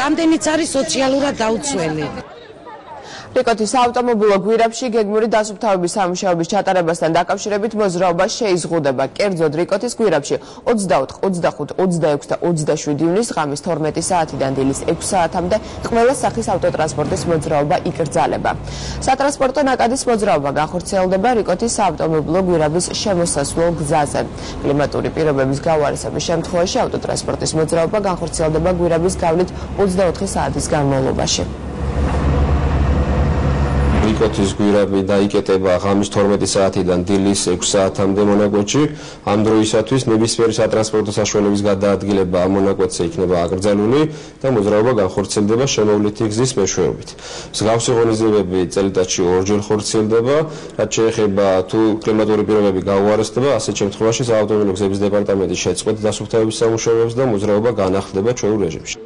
რამდენიც არის სოციალურად დაუცველი. რიკოთის საავტომობილო გვირაბში გეგმური დასუფთავების სამუშაოების ჩატარებასთან დაკავშირებით მოძრაობა შეიზღუდება. კერძოდ რიკოთის გვირაბში 24, 25, 26 და 27 ივნისს ღამის 12 საათიდან დილის 6 საათამდე ყველა სახის ავტოტრანსპორტის მოძრაობა იკრძალება. სატრანსპორტო ნაკადის მოძრაობა განხორციელდება რიკოთის საავტომობილო გვირაბის შემოსასვლელ გზაზე. კლიმატური პირობების გავარესების შემთხვევაში ავტოტრანსპორტის მოძრაობა განხორციელდება გვირაბის გავლით 24 საათის განმავლობაში. რიკოთის გვირაბი დაიკეტება ღამის 12 საათიდან დილის 6 საათამდე მონაკვეთში. ამ დროისათვის ნებისმიერი სატრანსპორტო საშუალების გადაადგილება ამ მონაკვეთზე იქნება აკრძალული და მოძრაობა განხორციელდება შემოვლითი გზის მეშვეობით. მსგავსი ღონისძიებები წელიწადში ორჯერ ხორციელდება, რაც შეეხება თუ კლიმატური პირობები გაუარესდება, ასეთ შემთხვევაში საავტომობილო გზების დეპარტამენტი შეწყვეტს დასუფთავების სამუშაოებს და მოძრაობა განახლდება ჩვეულ რეჟიმში.